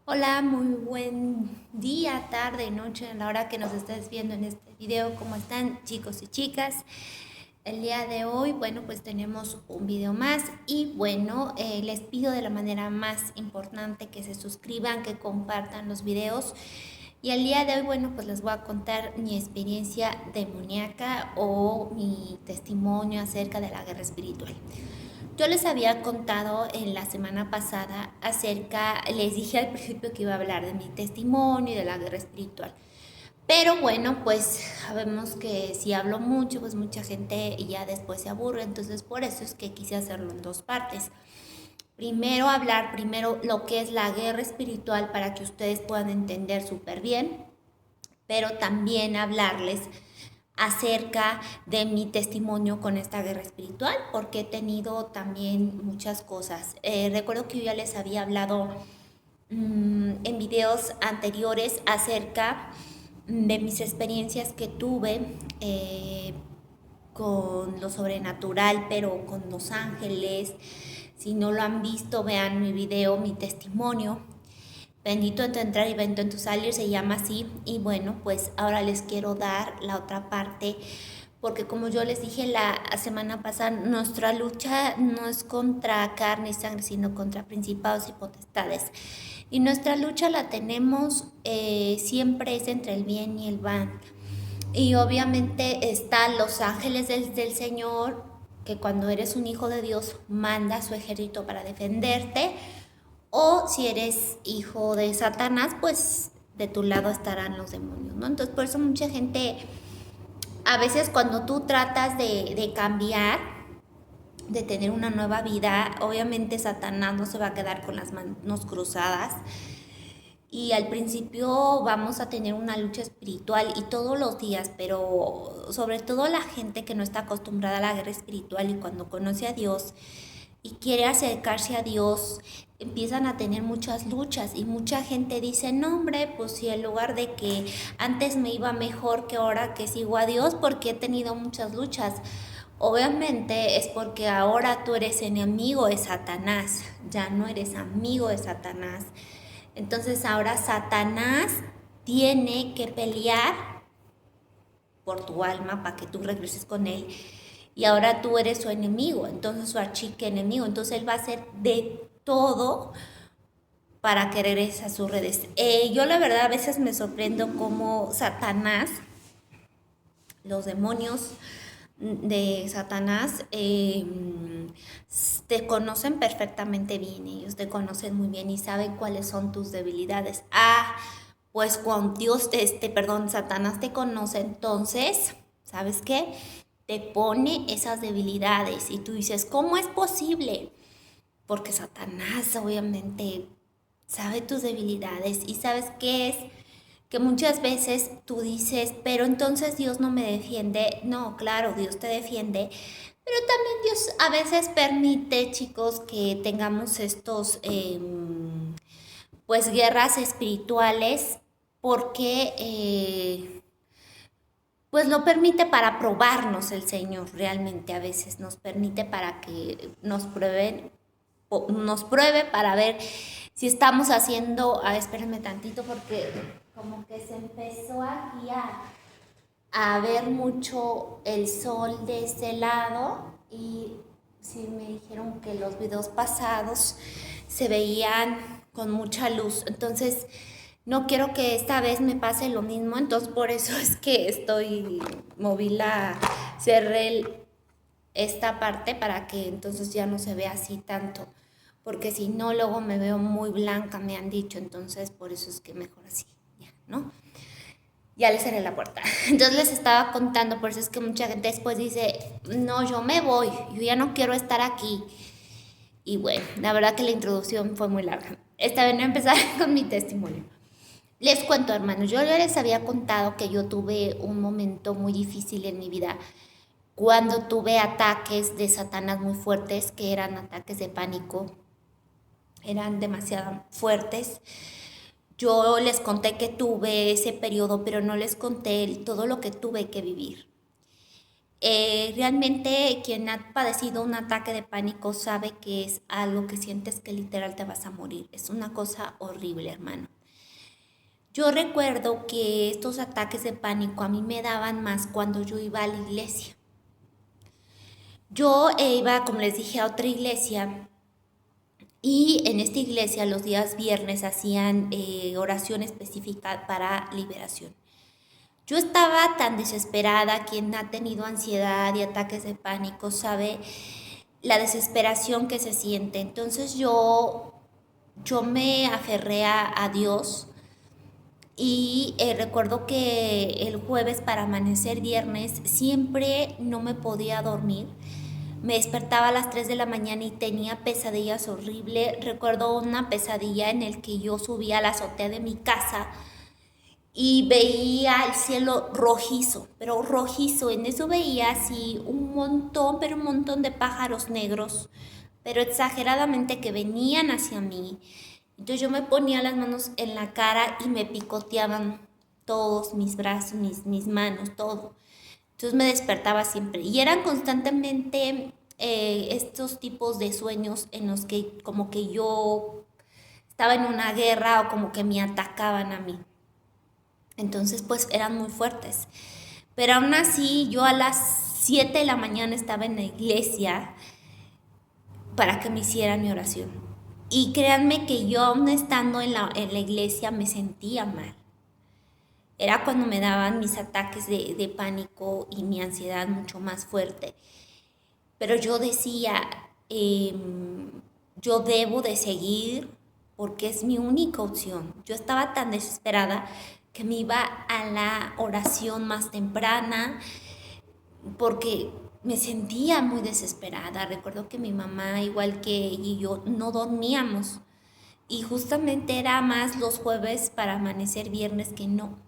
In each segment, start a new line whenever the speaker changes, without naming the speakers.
Hola, muy buen día, tarde, noche, a la hora que nos estés viendo en este video. ¿Cómo están, chicos y chicas? El día de hoy, bueno, pues tenemos un video más y bueno, les pido de la manera más importante que se suscriban, que compartan los videos. Y el día de hoy, bueno, pues les voy a contar mi experiencia demoníaca o mi testimonio acerca de la guerra espiritual. Yo les había contado en la semana pasada les dije al principio que iba a hablar de mi testimonio y de la guerra espiritual. Pero bueno, pues sabemos que si hablo mucho, pues mucha gente ya después se aburre, entonces por eso es que quise hacerlo en dos partes. Primero lo que es la guerra espiritual para que ustedes puedan entender súper bien, pero también hablarles acerca de mi testimonio con esta guerra espiritual, porque he tenido también muchas cosas. Recuerdo que yo ya les había hablado en videos anteriores acerca de mis experiencias que tuve con lo sobrenatural, pero con los ángeles. Si no lo han visto, vean mi video, mi testimonio. Bendito en tu entrar y bendito en tu salir, se llama así. Y bueno, pues ahora les quiero dar la otra parte, porque como yo les dije la semana pasada, nuestra lucha no es contra carne y sangre, sino contra principados y potestades. Y nuestra lucha la tenemos siempre es entre el bien y el mal. Y obviamente están los ángeles del Señor, que cuando eres un hijo de Dios manda a su ejército para defenderte. O si eres hijo de Satanás, pues de tu lado estarán los demonios, ¿no? Entonces por eso mucha gente, a veces cuando tú tratas de cambiar, de tener una nueva vida, obviamente Satanás no se va a quedar con las manos cruzadas. Y al principio vamos a tener una lucha espiritual y todos los días, pero sobre todo la gente que no está acostumbrada a la guerra espiritual y cuando conoce a Dios y quiere acercarse a Dios, empiezan a tener muchas luchas y mucha gente dice, no hombre, pues si en lugar de que antes me iba mejor que ahora que sigo a Dios, porque he tenido muchas luchas. Obviamente es porque ahora tú eres enemigo de Satanás, ya no eres amigo de Satanás. Entonces ahora Satanás tiene que pelear por tu alma para que tú regreses con él. Y ahora tú eres su enemigo, entonces su archique enemigo. Entonces él va a hacer de todo para que regreses a sus redes. Yo la verdad a veces me sorprendo cómo Satanás, los demonios de Satanás, te conocen perfectamente bien, ellos te conocen muy bien y saben cuáles son tus debilidades. Pues cuando Satanás te conoce, entonces, ¿sabes qué? Te pone esas debilidades y tú dices, ¿cómo es posible? Porque Satanás obviamente sabe tus debilidades y sabes qué es que muchas veces tú dices, pero entonces Dios no me defiende. No, claro, Dios te defiende, pero también Dios a veces permite, chicos, que tengamos estos, pues, guerras espirituales, porque, pues, lo permite para probarnos el Señor, realmente a veces nos permite para que nos pruebe para ver si estamos haciendo, espérenme tantito porque como que se empezó aquí a ver mucho el sol de este lado y sí me dijeron que los videos pasados se veían con mucha luz, entonces no quiero que esta vez me pase lo mismo, entonces por eso es que cerré esta parte para que entonces ya no se vea así tanto, porque si no luego me veo muy blanca, me han dicho, entonces por eso es que mejor así, ya, ¿no? Ya les cerré la puerta. Entonces les estaba contando, por eso es que mucha gente después dice, no, yo me voy, yo ya no quiero estar aquí. Y bueno, la verdad que la introducción fue muy larga. Esta vez no empezar con mi testimonio. Les cuento, hermanos, yo ya les había contado que yo tuve un momento muy difícil en mi vida cuando tuve ataques de Satanás muy fuertes, que eran ataques de pánico, eran demasiado fuertes. Yo les conté que tuve ese periodo, pero no les conté todo lo que tuve que vivir. Realmente quien ha padecido un ataque de pánico sabe que es algo que sientes que literal te vas a morir. Es una cosa horrible, hermano. Yo recuerdo que estos ataques de pánico a mí me daban más cuando yo iba a la iglesia. Yo iba, como les dije, a otra iglesia y en esta iglesia los días viernes hacían oración específica para liberación. Yo estaba tan desesperada, quien ha tenido ansiedad y ataques de pánico sabe la desesperación que se siente. Entonces yo me aferré a Dios y recuerdo que el jueves para amanecer viernes siempre no me podía dormir. Me despertaba a las 3 de la mañana y tenía pesadillas horribles. Recuerdo una pesadilla en el que yo subía a la azotea de mi casa y veía el cielo rojizo, pero rojizo. En eso veía así un montón, pero un montón de pájaros negros, pero exageradamente que venían hacia mí. Entonces yo me ponía las manos en la cara y me picoteaban todos mis brazos, mis manos, todo. Entonces me despertaba siempre. Y eran constantemente estos tipos de sueños en los que como que yo estaba en una guerra o como que me atacaban a mí. Entonces pues eran muy fuertes. Pero aún así yo a las 7 de la mañana estaba en la iglesia para que me hicieran mi oración. Y créanme que yo aún estando en la iglesia me sentía mal. Era cuando me daban mis ataques de pánico y mi ansiedad mucho más fuerte. Pero yo decía, yo debo de seguir porque es mi única opción. Yo estaba tan desesperada que me iba a la oración más temprana porque me sentía muy desesperada. Recuerdo que mi mamá, igual que ella y yo, no dormíamos. Y justamente era más los jueves para amanecer viernes que no.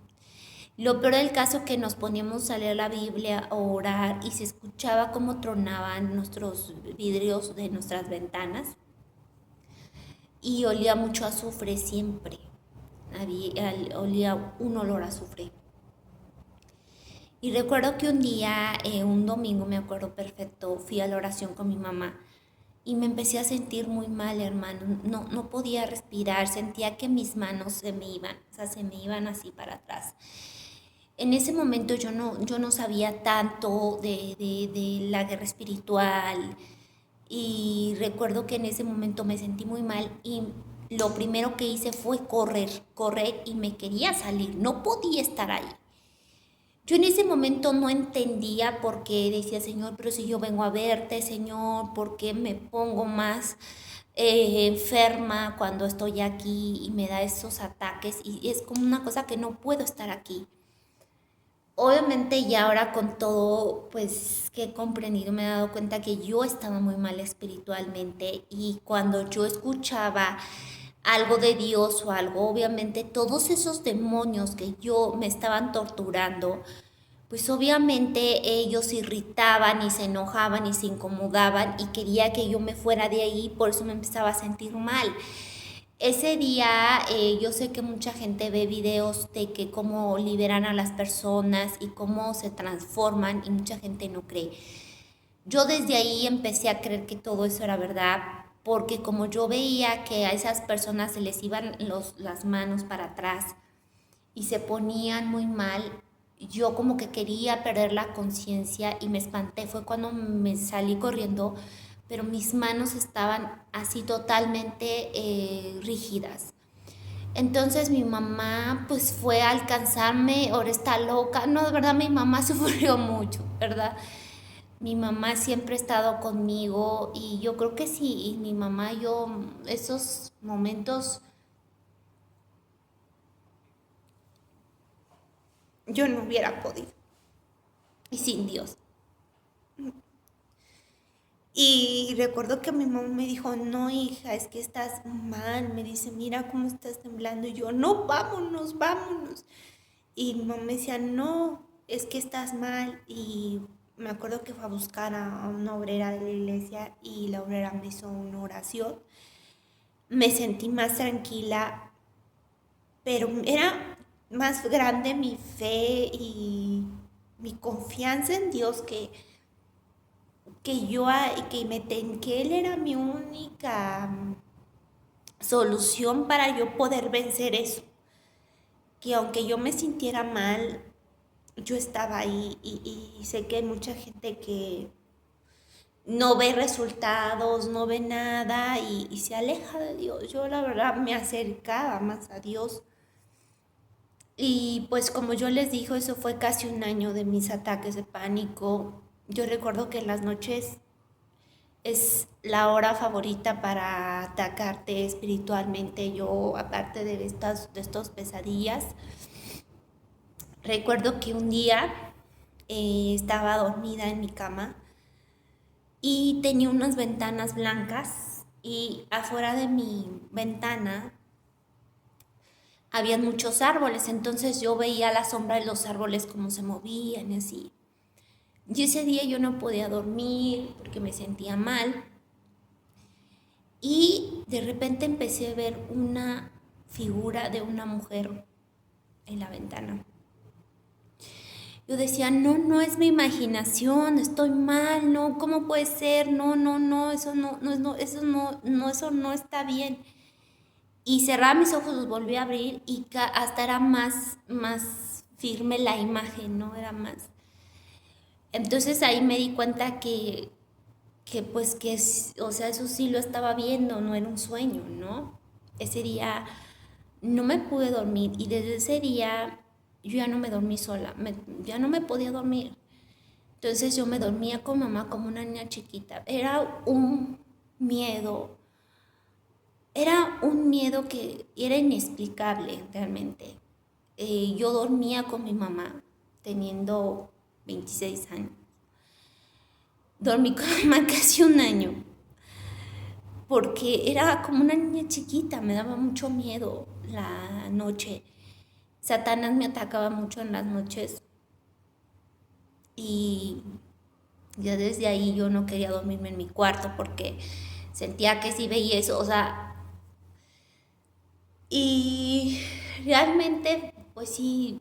Lo peor del caso que nos poníamos a leer la Biblia o orar y se escuchaba cómo tronaban nuestros vidrios de nuestras ventanas y olía mucho a azufre siempre. Olía un olor a azufre. Y recuerdo que un día, un domingo, me acuerdo perfecto, fui a la oración con mi mamá y me empecé a sentir muy mal, hermano. No podía respirar, sentía que mis manos se me iban, o sea, se me iban así para atrás. En ese momento yo no sabía tanto de la guerra espiritual y recuerdo que en ese momento me sentí muy mal y lo primero que hice fue correr y me quería salir, no podía estar ahí. Yo en ese momento no entendía por qué decía, Señor, pero si yo vengo a verte, Señor, ¿por qué me pongo más enferma cuando estoy aquí y me da esos ataques? Y es como una cosa que no puedo estar aquí. Obviamente ya ahora con todo, pues que he comprendido, me he dado cuenta que yo estaba muy mal espiritualmente y cuando yo escuchaba algo de Dios o algo, obviamente todos esos demonios que yo me estaban torturando, pues obviamente ellos se irritaban y se enojaban y se incomodaban y quería que yo me fuera de ahí, por eso me empezaba a sentir mal. Ese día yo sé que mucha gente ve videos de que cómo liberan a las personas y cómo se transforman y mucha gente no cree. Yo desde ahí empecé a creer que todo eso era verdad porque como yo veía que a esas personas se les iban las manos para atrás y se ponían muy mal, yo como que quería perder la conciencia y me espanté. Fue cuando me salí corriendo, pero mis manos estaban así totalmente rígidas. Entonces mi mamá pues fue a alcanzarme, ahora está loca. No, de verdad mi mamá sufrió mucho, ¿verdad? Mi mamá siempre ha estado conmigo y yo creo que sí, y mi mamá, yo, esos momentos, yo no hubiera podido. Y sin Dios. Y recuerdo que mi mamá me dijo, no hija, es que estás mal. Me dice, mira cómo estás temblando. Y yo, no, vámonos, vámonos. Y mi mamá me decía, no, es que estás mal. Y me acuerdo que fue a buscar a una obrera de la iglesia y la obrera me hizo una oración. Me sentí más tranquila, pero era más grande mi fe y mi confianza en Dios, que Él era mi única solución para yo poder vencer eso. Que aunque yo me sintiera mal, yo estaba ahí y sé que hay mucha gente que no ve resultados, no ve nada y se aleja de Dios. Yo la verdad me acercaba más a Dios. Y pues como yo les digo, eso fue casi un año de mis ataques de pánico. Yo recuerdo que en las noches es la hora favorita para atacarte espiritualmente. Yo, aparte de estas pesadillas, recuerdo que un día estaba dormida en mi cama y tenía unas ventanas blancas y afuera de mi ventana habían muchos árboles, entonces yo veía la sombra de los árboles como se movían y así. Y ese día yo no podía dormir porque me sentía mal y de repente empecé a ver una figura de una mujer en la ventana. Yo decía, no, no es mi imaginación, estoy mal, no, ¿cómo puede ser? No, no, no, eso eso no está bien. Y cerraba mis ojos, los volví a abrir y hasta era más firme la imagen, ¿no? Era más. Entonces ahí me di cuenta o sea, eso sí lo estaba viendo, no era un sueño, ¿no? Ese día no me pude dormir y desde ese día yo ya no me dormí sola, ya no me podía dormir. Entonces yo me dormía con mamá como una niña chiquita. Era un miedo que era inexplicable realmente. Yo dormía con mi mamá teniendo 26 años. Dormí con mi mamá casi un año porque era como una niña chiquita, me daba mucho miedo la noche. Satanás me atacaba mucho en las noches y ya desde ahí yo no quería dormirme en mi cuarto porque sentía que si veía eso, o sea, y realmente pues sí,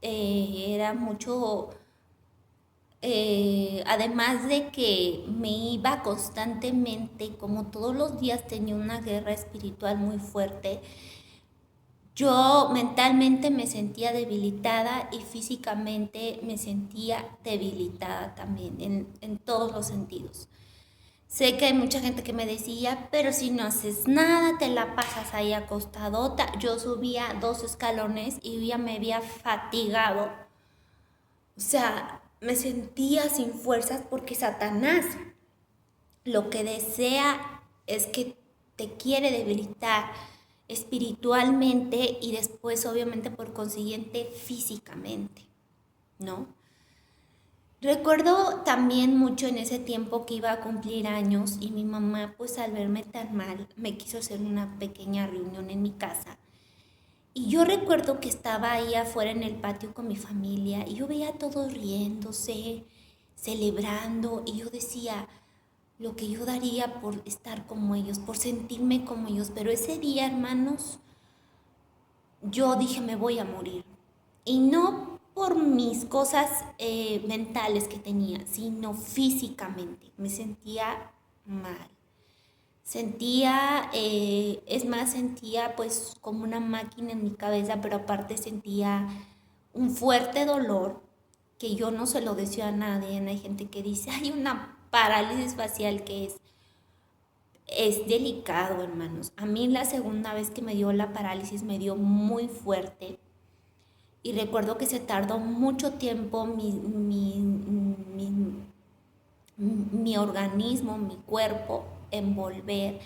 era mucho, además de que me iba constantemente, como todos los días tenía una guerra espiritual muy fuerte. Yo mentalmente me sentía debilitada y físicamente me sentía debilitada también en todos los sentidos. Sé que hay mucha gente que me decía, pero si no haces nada, te la pasas ahí acostadota. Yo subía 2 escalones y ya me había fatigado. O sea, me sentía sin fuerzas porque Satanás lo que desea es que te quiere debilitar espiritualmente y después obviamente por consiguiente físicamente, ¿no? Recuerdo también mucho en ese tiempo que iba a cumplir años y mi mamá pues al verme tan mal me quiso hacer una pequeña reunión en mi casa. Y yo recuerdo que estaba ahí afuera en el patio con mi familia y yo veía a todos riéndose, celebrando y yo decía lo que yo daría por estar como ellos, por sentirme como ellos. Pero ese día, hermanos, yo dije me voy a morir. Y no por mis cosas mentales que tenía, sino físicamente. Me sentía mal. Sentía pues como una máquina en mi cabeza, pero aparte sentía un fuerte dolor que yo no se lo decía a nadie. Hay gente que dice, hay una parálisis facial que es delicado, hermanos. A mí la segunda vez que me dio la parálisis me dio muy fuerte. Y recuerdo que se tardó mucho tiempo mi organismo, mi cuerpo, en volver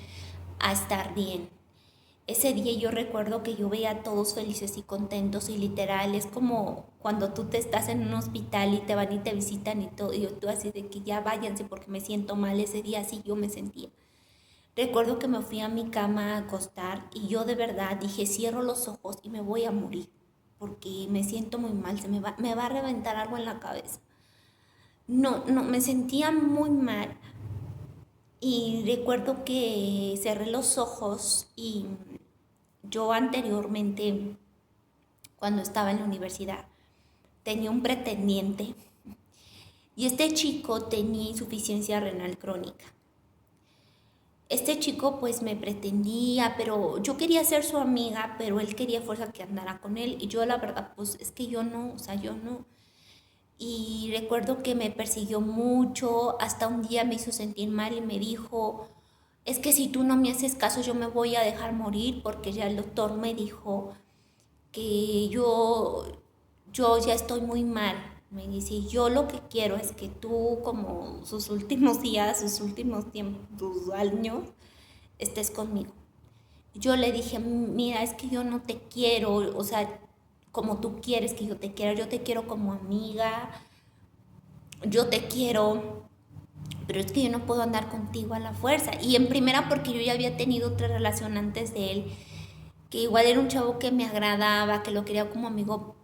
a estar bien. Ese día yo recuerdo que yo veía a todos felices y contentos y literal, es como cuando tú te estás en un hospital y te van y te visitan y todo, y tú así de que ya váyanse porque me siento mal. Ese día así yo me sentía. Recuerdo que me fui a mi cama a acostar y yo de verdad dije, cierro los ojos y me voy a morir porque me siento muy mal, me va a reventar algo en la cabeza. No, no, me sentía muy mal y recuerdo que cerré los ojos y yo anteriormente, cuando estaba en la universidad, tenía un pretendiente y este chico tenía insuficiencia renal crónica. Este chico pues me pretendía, pero yo quería ser su amiga, pero él quería fuerza que andara con él y yo la verdad pues es que yo no, o sea, yo no. Y recuerdo que me persiguió mucho, hasta un día me hizo sentir mal y me dijo, es que si tú no me haces caso yo me voy a dejar morir porque ya el doctor me dijo que yo ya estoy muy mal. Me dice, yo lo que quiero es que tú, como sus últimos días, sus últimos tiempos, tus años, estés conmigo. Yo le dije, mira, es que yo no te quiero, o sea, como tú quieres que yo te quiero como amiga, yo te quiero, pero es que yo no puedo andar contigo a la fuerza. Y en primera porque yo ya había tenido otra relación antes de él, que igual era un chavo que me agradaba, que lo quería como amigo,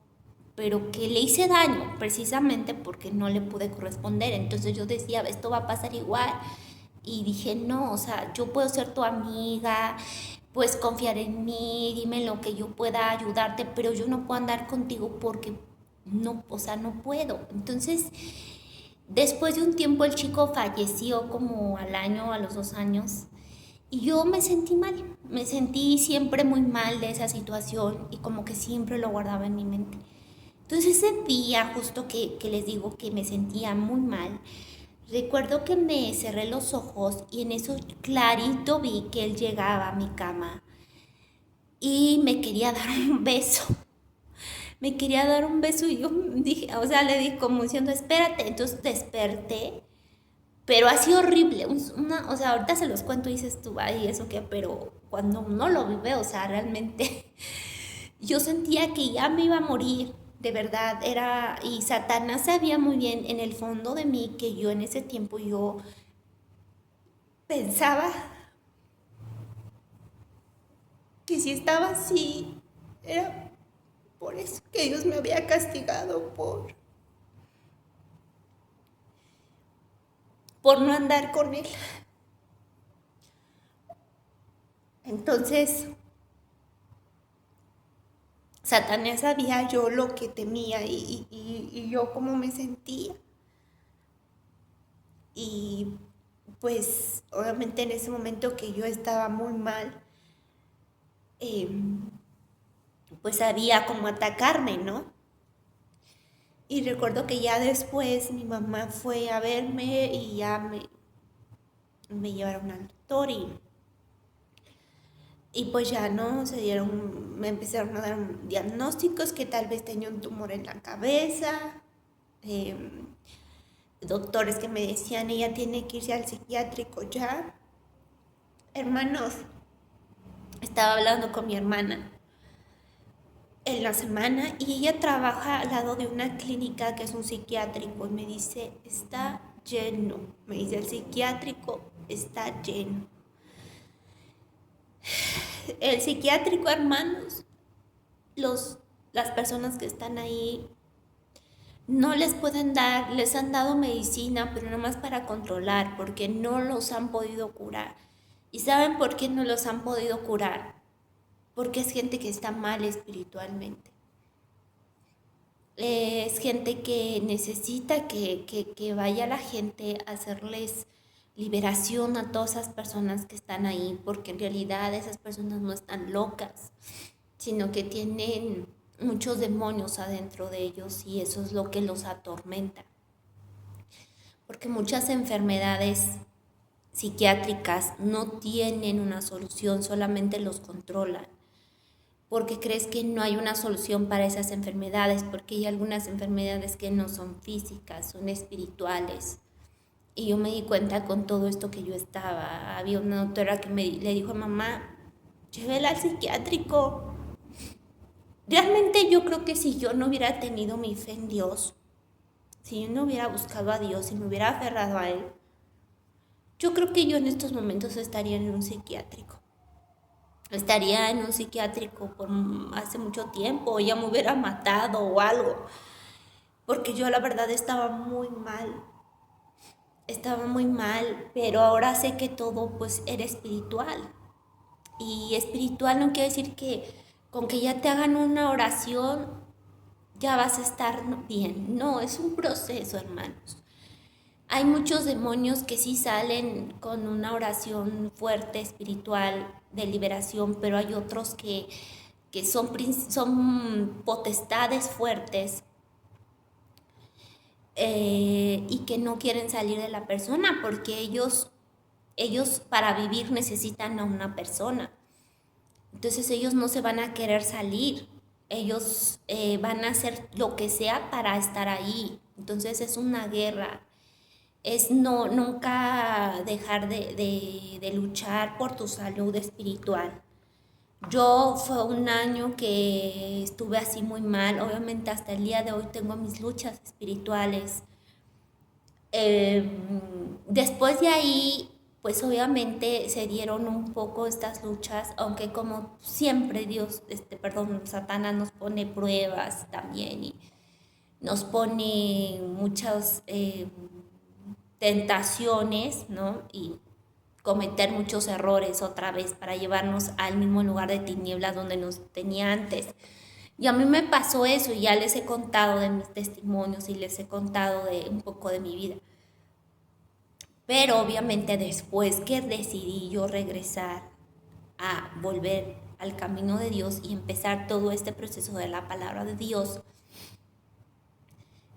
pero que le hice daño precisamente porque no le pude corresponder. Entonces yo decía, esto va a pasar igual. Y dije, no, o sea, yo puedo ser tu amiga, puedes confiar en mí, dime lo que yo pueda ayudarte, pero yo no puedo andar contigo porque no, o sea, no puedo. Entonces, después de un tiempo el chico falleció como al año, a los 2 años, y yo me sentí mal, me sentí siempre muy mal de esa situación y como que siempre lo guardaba en mi mente. Entonces ese día justo que les digo que me sentía muy mal, recuerdo que me cerré los ojos y en eso clarito vi que él llegaba a mi cama y me quería dar un beso. Me quería dar un beso y yo dije, o sea, le dije como diciendo, espérate. Entonces desperté, pero así horrible. O sea, ahorita se los cuento y dices tú, ay, eso qué, pero cuando uno lo vive, o sea, realmente yo sentía que ya me iba a morir. De verdad, y Satanás sabía muy bien en el fondo de mí que yo en ese tiempo yo pensaba que si estaba así, era por eso que Dios me había castigado por no andar con él. Entonces, Satanás sabía yo lo que temía y yo cómo me sentía. Y pues obviamente en ese momento que yo estaba muy mal, eh, pues sabía cómo atacarme, ¿no? Y recuerdo que ya después mi mamá fue a verme y ya me llevaron al doctor y pues ya no, me empezaron a dar diagnósticos que tal vez tenía un tumor en la cabeza, eh, doctores que me decían, ella tiene que irse al psiquiátrico ya. Hermanos, estaba hablando con mi hermana en la semana y ella trabaja al lado de una clínica que es un psiquiátrico y me dice, está lleno, me dice, el psiquiátrico está lleno. El psiquiátrico, hermanos, las personas que están ahí no les pueden dar, les han dado medicina, pero nomás para controlar, porque no los han podido curar. ¿Y saben por qué no los han podido curar? Porque es gente que está mal espiritualmente. Es gente que necesita que vaya la gente a hacerles liberación a todas esas personas que están ahí, porque en realidad esas personas no están locas, sino que tienen muchos demonios adentro de ellos y eso es lo que los atormenta. Porque muchas enfermedades psiquiátricas no tienen una solución, solamente los controlan. Porque crees que no hay una solución para esas enfermedades, porque hay algunas enfermedades que no son físicas, son espirituales. Y yo me di cuenta con todo esto que yo estaba. Había una doctora que le dijo a mamá, llévela al psiquiátrico. Realmente yo creo que si yo no hubiera tenido mi fe en Dios, si yo no hubiera buscado a Dios, si me hubiera aferrado a Él, yo creo que yo en estos momentos estaría en un psiquiátrico. Estaría en un psiquiátrico por hace mucho tiempo, o ya me hubiera matado o algo, porque yo la verdad estaba muy mal, pero ahora sé que todo pues era espiritual. Y espiritual no quiere decir que con que ya te hagan una oración ya vas a estar bien. No, es un proceso, hermanos. Hay muchos demonios que sí salen con una oración fuerte, espiritual, de liberación, pero hay otros que son potestades fuertes, y que no quieren salir de la persona porque ellos para vivir necesitan a una persona. Entonces ellos no se van a querer salir, ellos van a hacer lo que sea para estar ahí. Entonces es una guerra, es nunca dejar de luchar por tu salud espiritual. Yo fue un año que estuve así muy mal, obviamente hasta el día de hoy tengo mis luchas espirituales. Después de ahí, pues obviamente se dieron un poco estas luchas, aunque como siempre Dios, Satanás nos pone pruebas también y nos pone muchas tentaciones, ¿no? Y cometer muchos errores otra vez para llevarnos al mismo lugar de tinieblas donde nos tenía antes. Y a mí me pasó eso y ya les he contado de mis testimonios y les he contado de un poco de mi vida. Pero obviamente después que decidí yo regresar a volver al camino de Dios y empezar todo este proceso de la palabra de Dios,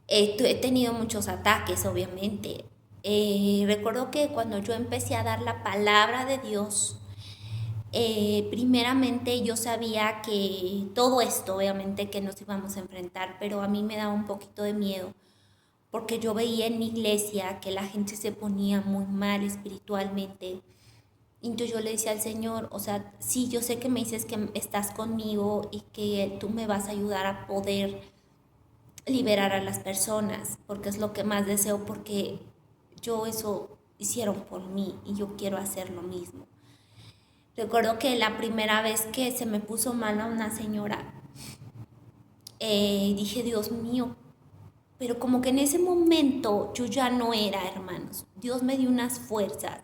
he tenido muchos ataques, obviamente. Recuerdo que cuando yo empecé a dar la palabra de Dios, primeramente yo sabía que todo esto, obviamente, que nos íbamos a enfrentar, pero a mí me daba un poquito de miedo, porque yo veía en mi iglesia que la gente se ponía muy mal espiritualmente. Y entonces yo le decía al Señor, o sea, sí, yo sé que me dices que estás conmigo y que tú me vas a ayudar a poder liberar a las personas, porque es lo que más deseo, porque yo eso hicieron por mí y yo quiero hacer lo mismo. Recuerdo que la primera vez que se me puso mal a una señora, dije, Dios mío, pero como que en ese momento yo ya no era, hermanos. Dios me dio unas fuerzas.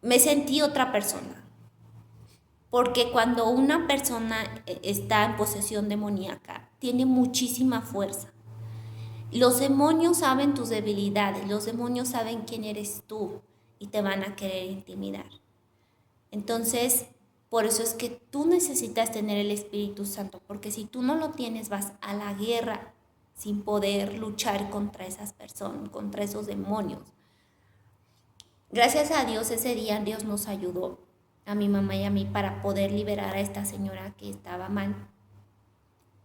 Me sentí otra persona. Porque cuando una persona está en posesión demoníaca, tiene muchísima fuerza. Los demonios saben tus debilidades, los demonios saben quién eres tú y te van a querer intimidar. Entonces, por eso es que tú necesitas tener el Espíritu Santo, porque si tú no lo tienes, vas a la guerra sin poder luchar contra esas personas, contra esos demonios. Gracias a Dios ese día Dios nos ayudó, a mi mamá y a mí, para poder liberar a esta señora que estaba mal.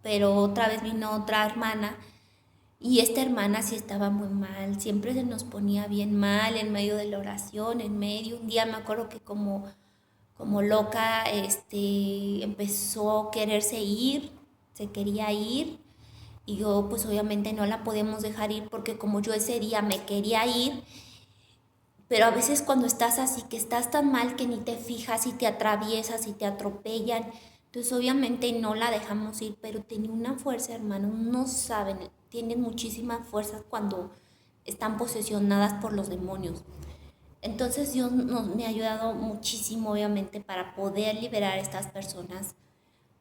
Pero otra vez vino otra hermana y esta hermana sí estaba muy mal, siempre se nos ponía bien mal en medio de la oración, un día me acuerdo que como loca, empezó a quererse ir, se quería ir, y yo pues obviamente no la podemos dejar ir porque como yo ese día me quería ir, pero a veces cuando estás así, que estás tan mal que ni te fijas y te atraviesas y te atropellan, entonces obviamente no la dejamos ir, pero tenía una fuerza, hermano, no saben, tienen muchísima fuerza cuando están posesionadas por los demonios. Entonces Dios me ha ayudado muchísimo, obviamente, para poder liberar a estas personas.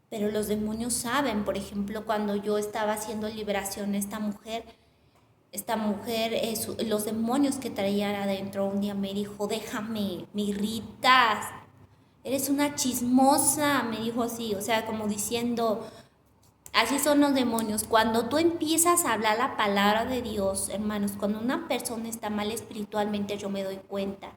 Pero los demonios saben, por ejemplo, cuando yo estaba haciendo liberación, esta mujer, los demonios que traía adentro, un día me dijo, déjame, me irritas, eres una chismosa, me dijo así, o sea, como diciendo, así son los demonios. Cuando tú empiezas a hablar la palabra de Dios, hermanos, cuando una persona está mal espiritualmente, yo me doy cuenta.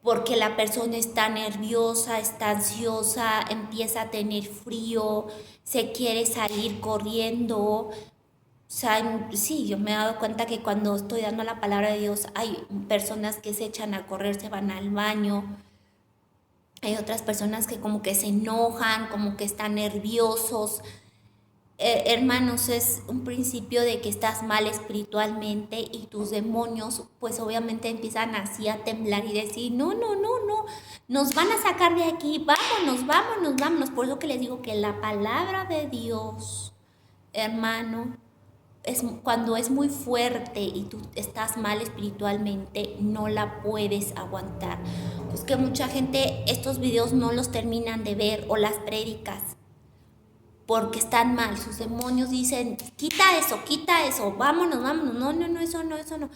Porque la persona está nerviosa, está ansiosa, empieza a tener frío, se quiere salir corriendo. O sea, sí, yo me he dado cuenta que cuando estoy dando la palabra de Dios hay personas que se echan a correr, se van al baño. Hay otras personas que como que se enojan, como que están nerviosos. Hermanos, es un principio de que estás mal espiritualmente y tus demonios pues obviamente empiezan así a temblar y decir, no, nos van a sacar de aquí, vámonos. Por eso que les digo que la palabra de Dios, hermano, cuando es muy fuerte y tú estás mal espiritualmente, no la puedes aguantar. Pues que mucha gente estos videos no los terminan de ver o las prédicas. porque están mal. Sus demonios dicen, quita eso, vámonos, no, eso no.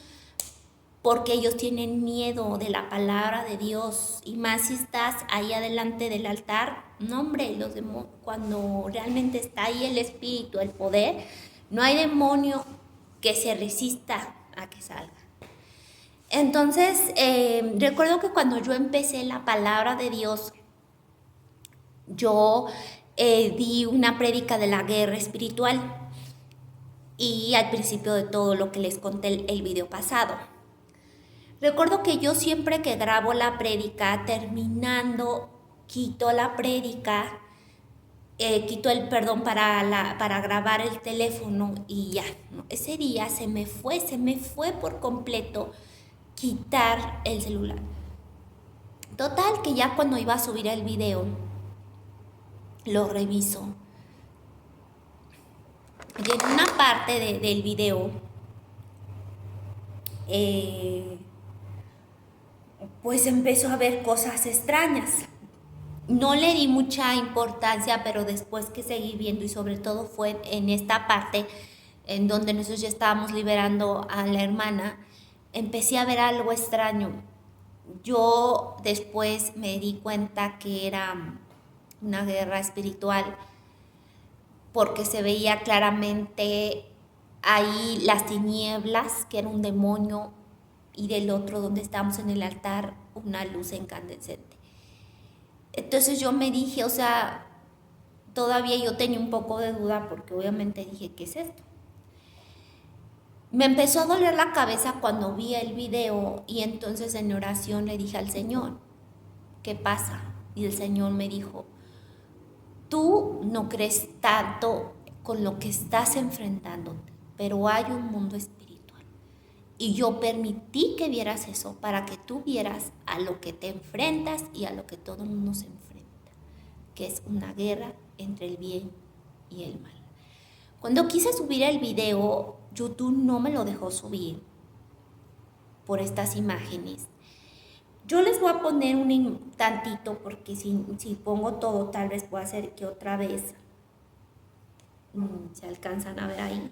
Porque ellos tienen miedo de la palabra de Dios. Y más si estás ahí adelante del altar, no hombre, los demonios, cuando realmente está ahí el espíritu, el poder, no hay demonio que se resista a que salga. Entonces, recuerdo que cuando yo empecé la palabra de Dios, yo di una prédica de la guerra espiritual y al principio de todo lo que les conté el video pasado. Recuerdo que yo siempre que grabo la prédica, terminando, quito la prédica, quito el perdón para grabar el teléfono y ya, ¿no? Ese día se me fue por completo quitar el celular. Total, que ya cuando iba a subir el video, lo reviso. Y en una parte del video, pues empezó a ver cosas extrañas. No le di mucha importancia, pero después que seguí viendo, y sobre todo fue en esta parte en donde nosotros ya estábamos liberando a la hermana, empecé a ver algo extraño. Yo después me di cuenta que era una guerra espiritual, porque se veía claramente ahí las tinieblas, que era un demonio, y del otro, donde estábamos en el altar, una luz incandescente. Entonces yo me dije, o sea, todavía yo tenía un poco de duda, porque obviamente dije, ¿qué es esto? Me empezó a doler la cabeza cuando vi el video, y entonces en oración le dije al Señor, ¿qué pasa? Y el Señor me dijo, tú no crees tanto con lo que estás enfrentándote, pero hay un mundo espiritual. Y yo permití que vieras eso para que tú vieras a lo que te enfrentas y a lo que todo el mundo se enfrenta, que es una guerra entre el bien y el mal. Cuando quise subir el video, YouTube no me lo dejó subir por estas imágenes. Yo les voy a poner un tantito, porque si pongo todo, tal vez pueda hacer que otra vez se alcanzan a ver ahí.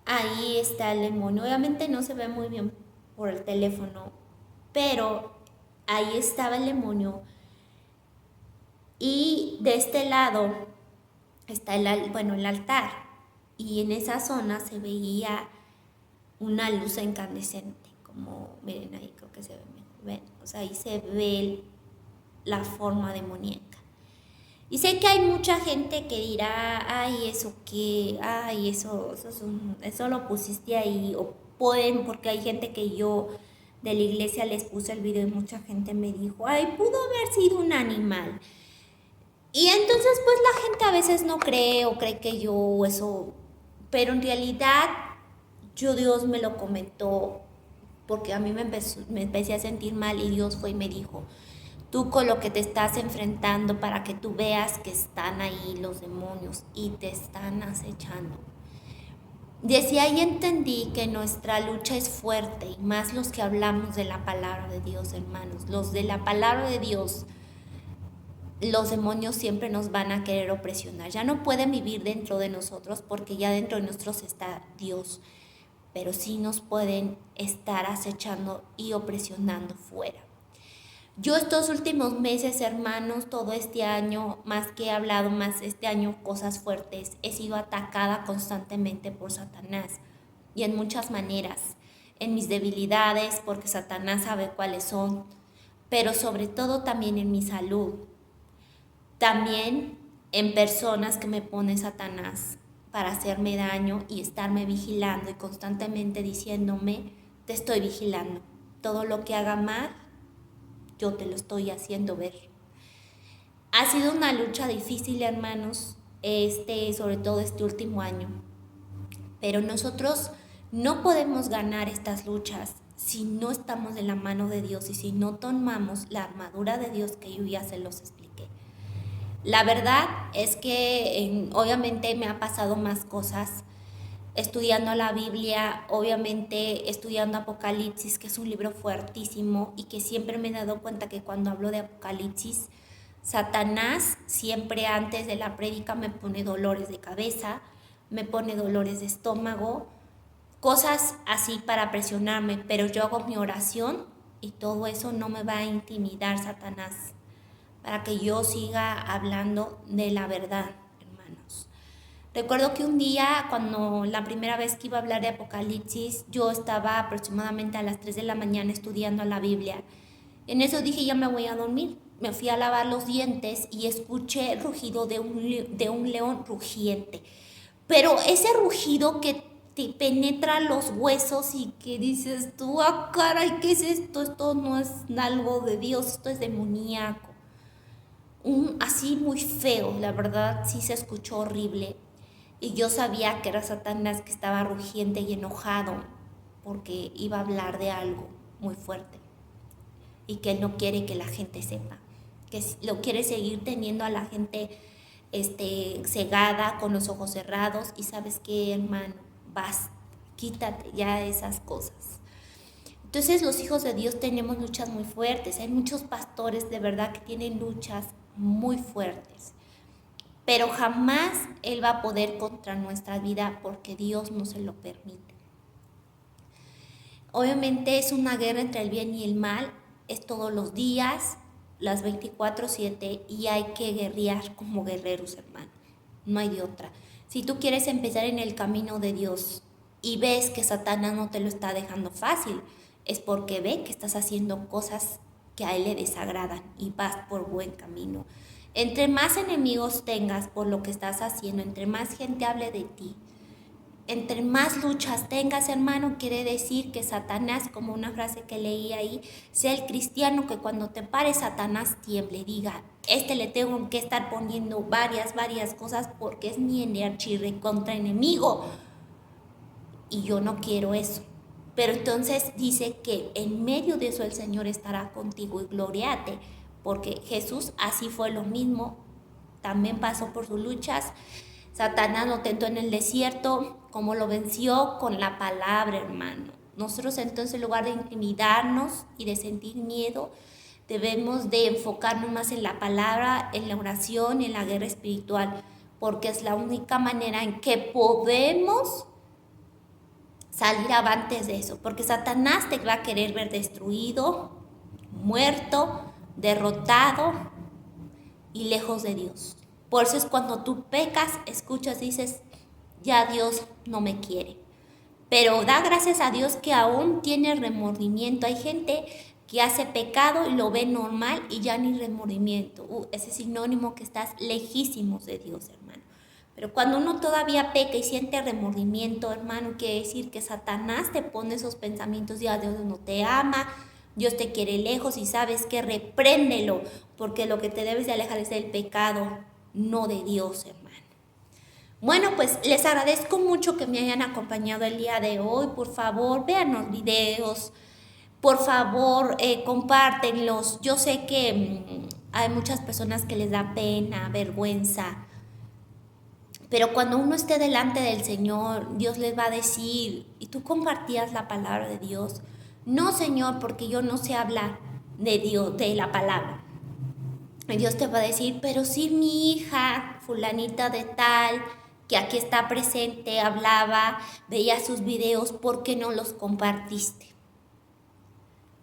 Ahí está el demonio. Obviamente no se ve muy bien por el teléfono, pero ahí estaba el demonio. Y de este lado está el altar. Y en esa zona se veía una luz incandescente, como miren ahí, creo que se ve mejor. ¿Ven? O sea, ahí se ve la forma demoníaca. Y sé que hay mucha gente que dirá, ay, eso qué, ay, eso lo pusiste ahí, o pueden, porque hay gente que yo de la iglesia les puse el video y mucha gente me dijo, ay, pudo haber sido un animal. Y entonces pues la gente a veces no cree, o cree que yo eso, pero en realidad Dios me lo comentó, porque a mí me empecé a sentir mal, y Dios fue y me dijo, tú con lo que te estás enfrentando, para que tú veas que están ahí los demonios y te están acechando. Desde ahí entendí que nuestra lucha es fuerte, y más los que hablamos de la palabra de Dios, hermanos. Los de la palabra de Dios, los demonios siempre nos van a querer opresionar. Ya no pueden vivir dentro de nosotros, porque ya dentro de nosotros está Dios, pero sí nos pueden estar acechando y opresionando fuera. Yo estos últimos meses, hermanos, todo este año, más que he hablado más este año cosas fuertes, he sido atacada constantemente por Satanás, y en muchas maneras, en mis debilidades, porque Satanás sabe cuáles son, pero sobre todo también en mi salud, también en personas que me pone Satanás para hacerme daño y estarme vigilando y constantemente diciéndome, te estoy vigilando, todo lo que haga mal, yo te lo estoy haciendo ver. Ha sido una lucha difícil, hermanos, sobre todo este último año. Pero nosotros no podemos ganar estas luchas si no estamos de la mano de Dios y si no tomamos la armadura de Dios, que yo ya se los expliqué. La verdad es que obviamente me ha pasado más cosas estudiando la Biblia, obviamente estudiando Apocalipsis, que es un libro fuertísimo, y que siempre me he dado cuenta que cuando hablo de Apocalipsis Satanás siempre antes de la prédica me pone dolores de cabeza, me pone dolores de estómago, cosas así para presionarme, pero yo hago mi oración y todo eso no me va a intimidar, Satanás, para que yo siga hablando de la verdad, hermanos. Recuerdo que un día, cuando la primera vez que iba a hablar de Apocalipsis, yo estaba aproximadamente a las 3 de la mañana estudiando la Biblia. En eso dije, ya me voy a dormir. Me fui a lavar los dientes y escuché el rugido de un león rugiente. Pero ese rugido que te penetra los huesos y que dices tú, ah, caray, ¿qué es esto? Esto no es algo de Dios, esto es demoníaco. Así muy feo, la verdad, sí se escuchó horrible. Y yo sabía que era Satanás que estaba rugiente y enojado porque iba a hablar de algo muy fuerte y que él no quiere que la gente sepa, que lo quiere seguir teniendo a la gente cegada, con los ojos cerrados. Y sabes qué, hermano, basta, quítate ya esas cosas. Entonces los hijos de Dios tenemos luchas muy fuertes. Hay muchos pastores de verdad que tienen luchas muy fuertes, pero jamás Él va a poder contra nuestra vida porque Dios no se lo permite. Obviamente es una guerra entre el bien y el mal, es todos los días, las 24/7, y hay que guerrear como guerreros, hermano. No hay de otra. Si tú quieres empezar en el camino de Dios y ves que Satanás no te lo está dejando fácil, es porque ve que estás haciendo cosas que a él le desagradan y vas por buen camino. Entre más enemigos tengas por lo que estás haciendo, entre más gente hable de ti, entre más luchas tengas, hermano, quiere decir que Satanás, como una frase que leí ahí, sea el cristiano que cuando te pare Satanás tiemble, diga, le tengo que estar poniendo varias cosas porque es mi archirrecontra enemigo. Y yo no quiero eso. Pero entonces dice que en medio de eso el Señor estará contigo y gloriate, porque Jesús así fue lo mismo, también pasó por sus luchas. Satanás lo tentó en el desierto, como lo venció con la palabra, hermano. Nosotros entonces, en lugar de intimidarnos y de sentir miedo, debemos de enfocarnos más en la palabra, en la oración, en la guerra espiritual, porque es la única manera en que podemos salir avantes de eso, porque Satanás te va a querer ver destruido, muerto, derrotado y lejos de Dios. Por eso es cuando tú pecas, escuchas, dices, ya Dios no me quiere. Pero da gracias a Dios que aún tiene remordimiento. Hay gente que hace pecado y lo ve normal y ya ni remordimiento. Ese es sinónimo que estás lejísimos de Dios, hermano. Pero cuando uno todavía peca y siente remordimiento, hermano, quiere decir que Satanás te pone esos pensamientos de Dios no te ama, Dios te quiere lejos, y sabes que repréndelo, porque lo que te debes de alejar es del pecado, no de Dios, hermano. Bueno, pues les agradezco mucho que me hayan acompañado el día de hoy. Por favor, vean los videos, por favor, compártenlos. Yo sé que hay muchas personas que les da pena, vergüenza, pero cuando uno esté delante del Señor, Dios les va a decir, ¿y tú compartías la palabra de Dios? No, Señor, porque yo no sé hablar de Dios, de la palabra. Y Dios te va a decir, pero sí, mi hija, fulanita de tal, que aquí está presente, hablaba, veía sus videos, ¿por qué no los compartiste?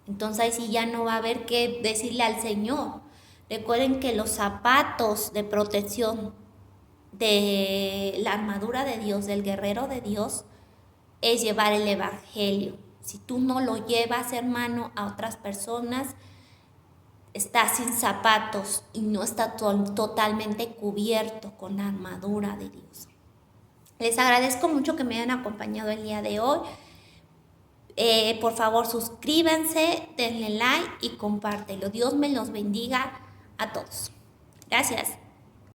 Entonces ahí sí ya no va a haber que decirle al Señor. Recuerden que los zapatos de protección de la armadura de Dios, del guerrero de Dios, es llevar el evangelio. Si tú no lo llevas, hermano, a otras personas, estás sin zapatos y no está totalmente cubierto con la armadura de Dios. Les agradezco mucho que me hayan acompañado el día de hoy. Por favor, suscríbanse, denle like y compártelo. Dios me los bendiga a todos. Gracias.